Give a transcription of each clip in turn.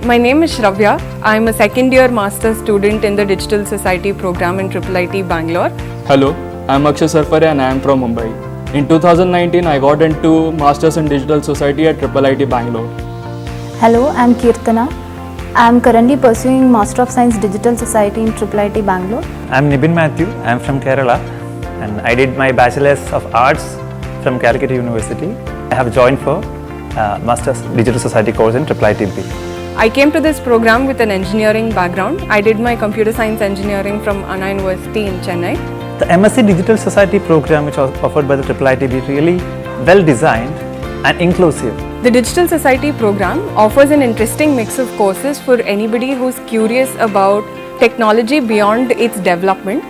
My name is Shravya. I am a second year master's student in the Digital Society program in IIIT Bangalore. Hello, I am Akshay Sarfare and I am from Mumbai. In 2019, I got into Masters in Digital Society at IIIT Bangalore. Hello, I am Kirtana. I am currently pursuing Master of Science Digital Society in IIIT Bangalore. I am Nibin Matthew. I am from Kerala and I did my Bachelor's of Arts from Calcutta University. I have joined for Master's Digital Society course in IIIT. I came to this program with an engineering background. I did my computer science engineering from Anna University in Chennai. The MSc Digital Society program, which was offered by the IIIT, is really well designed and inclusive. The Digital Society program offers an interesting mix of courses for anybody who's curious about technology beyond its development.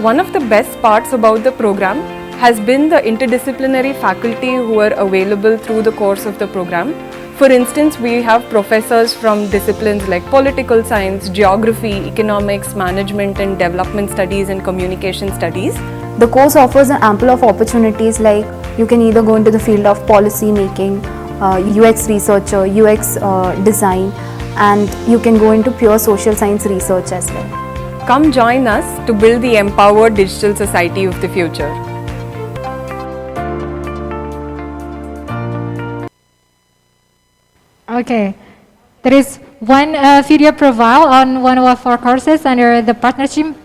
One of the best parts about the program has been the interdisciplinary faculty who are available through the course of the program. For instance, we have professors from disciplines like political science, geography, economics, management and development studies and communication studies. The course offers an ample of opportunities, like you can either go into the field of policy making, UX researcher, UX design, and you can go into pure social science research as well. Come join us to build the empowered digital society of the future. Okay, there is one video profile on one of our courses under the partnership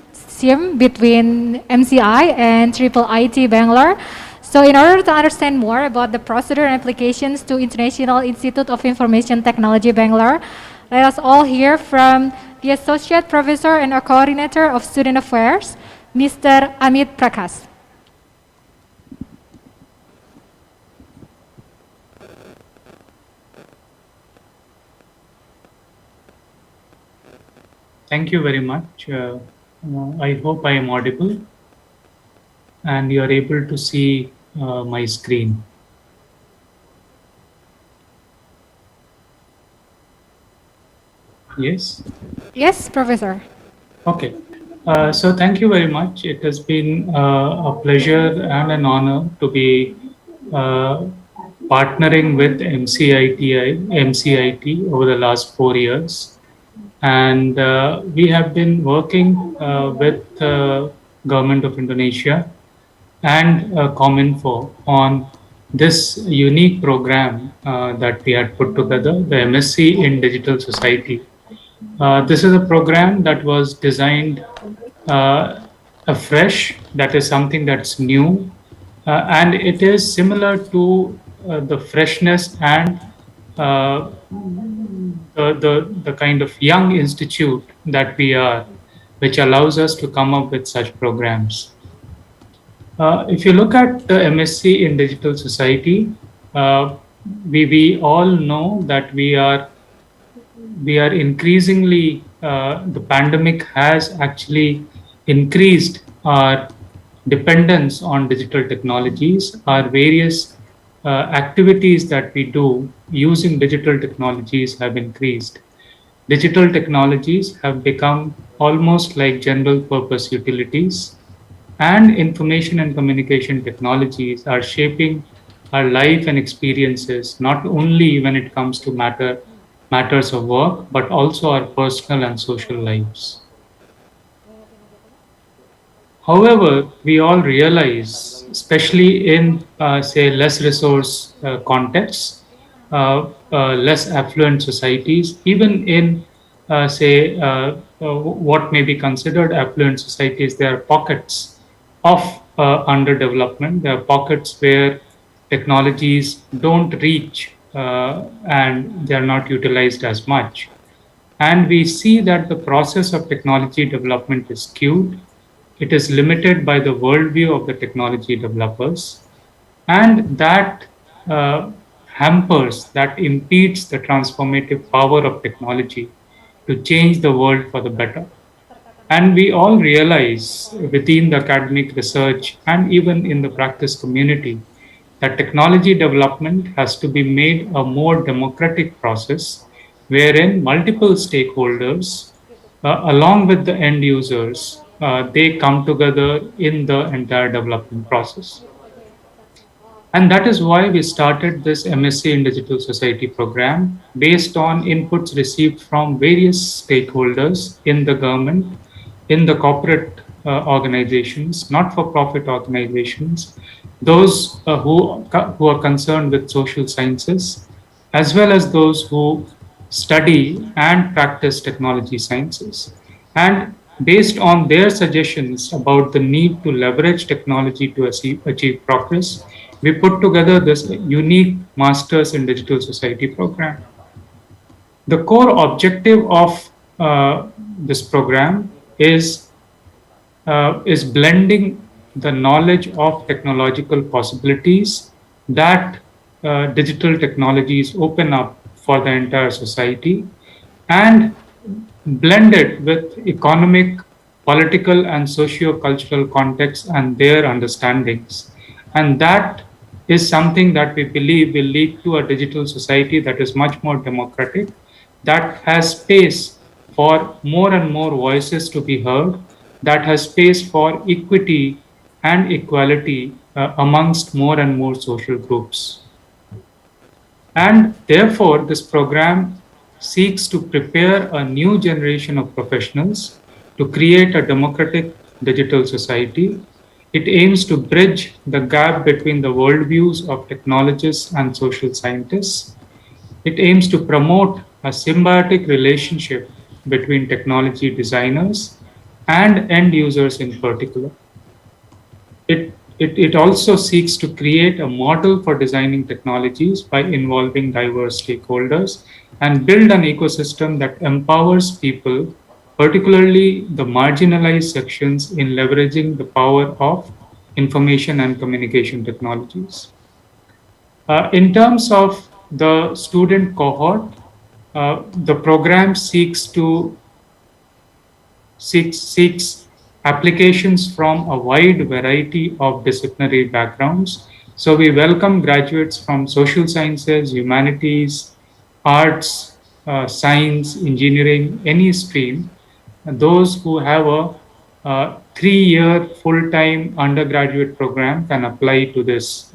between MCI and IIIT Bangalore. So in order to understand more about the procedure and applications to International Institute of Information Technology Bangalore, let us all hear from the Associate Professor and our Coordinator of Student Affairs, Mr. Amit Prakash. Thank you very much. I hope I am audible and you are able to see my screen. Yes? Yes, Professor. Okay. So thank you very much. It has been a pleasure and an honor to be partnering with MCIT over the last 4 years. And we have been working with Government of Indonesia and KOMINFO on this unique program that we had put together, the MSc in Digital Society. This is a program that was designed afresh, that is something that's new, and it is similar to the freshness and the kind of young institute that we are, which allows us to come up with such programs. If you look at the MSc in Digital Society, we all know that we are increasingly, the pandemic has actually increased our dependence on digital technologies. Our various activities that we do using digital technologies have increased. Digital technologies have become almost like general purpose utilities, and information and communication technologies are shaping our life and experiences, not only when it comes to matters of work, but also our personal and social lives. However, we all realize, especially in, say, less resource contexts, less affluent societies, even in, say, what may be considered affluent societies, there are pockets of underdevelopment. There are pockets where technologies don't reach and they are not utilized as much. And we see that the process of technology development is skewed. It is limited by the worldview of the technology developers, and that hampers, that impedes the transformative power of technology to change the world for the better. And we all realize within the academic research and even in the practice community that technology development has to be made a more democratic process, wherein multiple stakeholders, along with the end users, they come together in the entire development process. And that is why we started this MSc in Digital Society program based on inputs received from various stakeholders in the government, in the corporate organizations, not-for-profit organizations, those who are concerned with social sciences, as well as those who study and practice technology sciences. And based on their suggestions about the need to leverage technology to achieve progress, we put together this unique Masters in Digital Society program. The core objective of this program is blending the knowledge of technological possibilities that digital technologies open up for the entire society, and blend it with economic, political, and socio-cultural contexts and their understandings. And that is something that we believe will lead to a digital society that is much more democratic, that has space for more and more voices to be heard, that has space for equity and equality amongst more and more social groups. And therefore, this program seeks to prepare a new generation of professionals to create a democratic digital society. It aims to bridge the gap between the worldviews of technologists and social scientists. It aims to promote a symbiotic relationship between technology designers and end users in particular. It also seeks to create a model for designing technologies by involving diverse stakeholders and build an ecosystem that empowers people, particularly the marginalized sections, in leveraging the power of information and communication technologies. In terms of the student cohort, the program seeks applications from a wide variety of disciplinary backgrounds. So we welcome graduates from social sciences, humanities, arts, science, engineering, any stream. Those who have a 3-year full-time undergraduate program can apply to this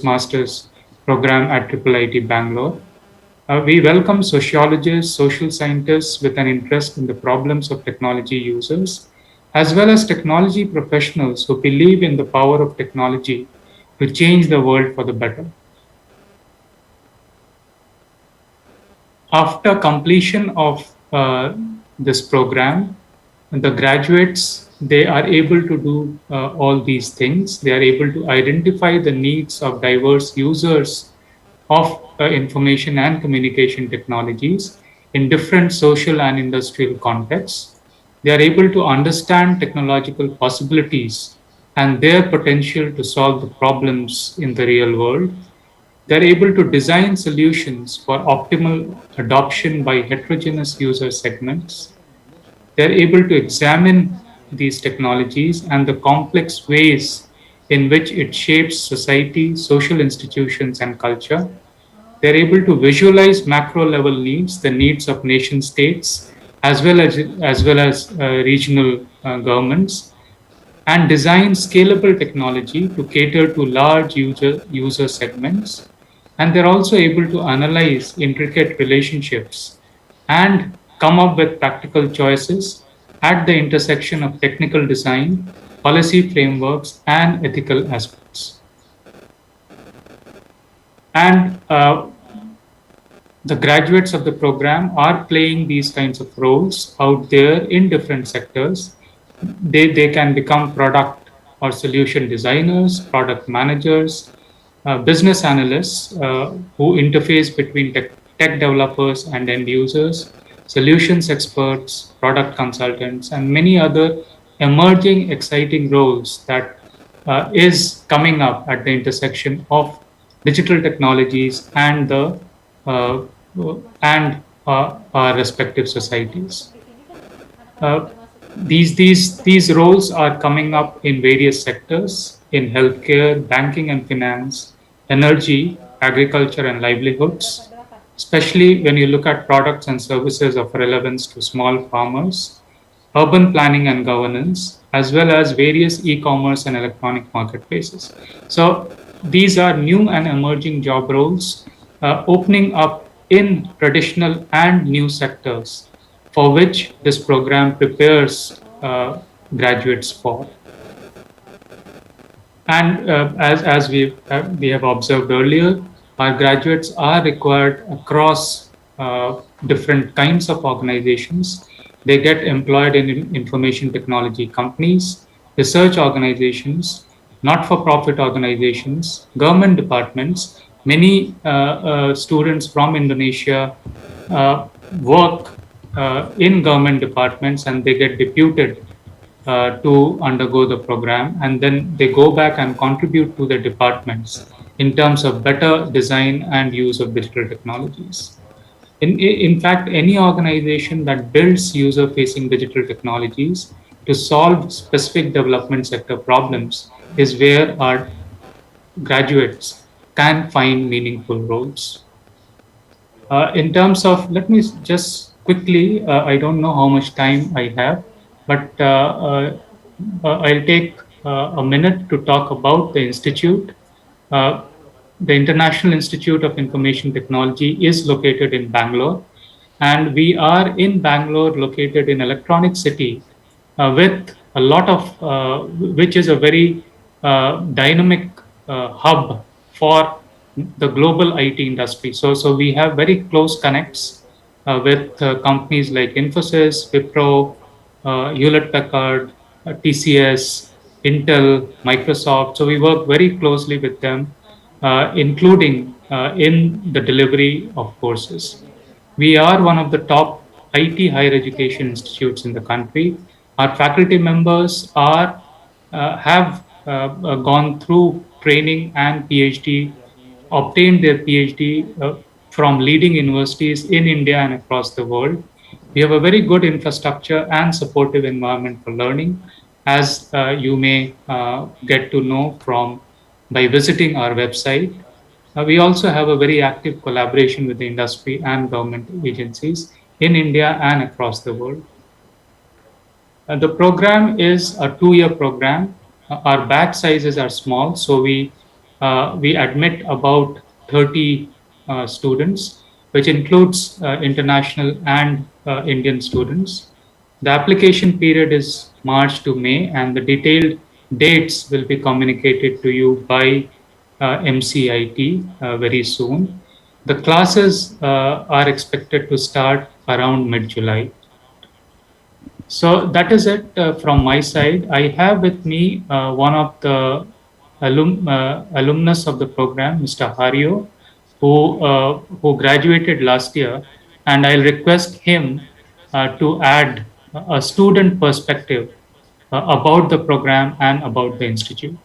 master's program at IIIT Bangalore. We welcome sociologists, social scientists with an interest in the problems of technology users, as well as technology professionals who believe in the power of technology to change the world for the better. After completion of this program, the graduates, they are able to do all these things. They are able to identify the needs of diverse users of information and communication technologies in different social and industrial contexts. They are able to understand technological possibilities and their potential to solve the problems in the real world. They're able to design solutions for optimal adoption by heterogeneous user segments. They're able to examine these technologies and the complex ways in which it shapes society, social institutions, and culture. They're able to visualize macro level needs, the needs of nation states, as well as regional governments, and design scalable technology to cater to large user segments. And they're also able to analyze intricate relationships and come up with practical choices at the intersection of technical design, policy frameworks, and ethical aspects. And the graduates of the program are playing these kinds of roles out there in different sectors. They can become product or solution designers, product managers, business analysts who interface between tech developers and end users, solutions experts, product consultants, and many other emerging exciting roles that is coming up at the intersection of digital technologies and uh, our respective societies. These roles are coming up in various sectors: in healthcare, banking and finance, energy, agriculture and livelihoods, especially when you look at products and services of relevance to small farmers, urban planning and governance, as well as various e-commerce and electronic marketplaces. So these are new and emerging job roles opening up in traditional and new sectors for which this program prepares graduates for. And as we have observed earlier, our graduates are required across different kinds of organizations. They get employed in information technology companies, research organizations, not-for-profit organizations, government departments. Many students from Indonesia work in government departments, and they get deputed to undergo the program, and then they go back and contribute to the departments in terms of better design and use of digital technologies. In fact, any organization that builds user-facing digital technologies to solve specific development sector problems is where our graduates can find meaningful roles. In terms of, let me just quickly, I don't know how much time I have, but I'll take a minute to talk about the institute. Uh, the International Institute of Information Technology is located in Bangalore, and we are in Bangalore, located in Electronic City, with a lot of, which is a very dynamic hub for the global IT industry. So we have very close connects with companies like Infosys, Wipro, Hewlett Packard, TCS, Intel, Microsoft. So we work very closely with them, including in the delivery of courses. We are one of the top IT higher education institutes in the country. Our faculty members have gone through training and PhD, obtained their PhD from leading universities in India and across the world. We have a very good infrastructure and supportive environment for learning, as you may get to know from by visiting our website. We also have a very active collaboration with the industry and government agencies in India and across the world. The program is a 2-year program. Our batch sizes are small, so we admit about 30 students, which includes international and Indian students. The application period is March to May, and the detailed dates will be communicated to you by MCIT very soon. The classes are expected to start around mid-July. So that is it from my side. I have with me one of the alumnus of the program, Mr. Hario, who graduated last year, and I'll request him to add a student perspective about the program and about the institute.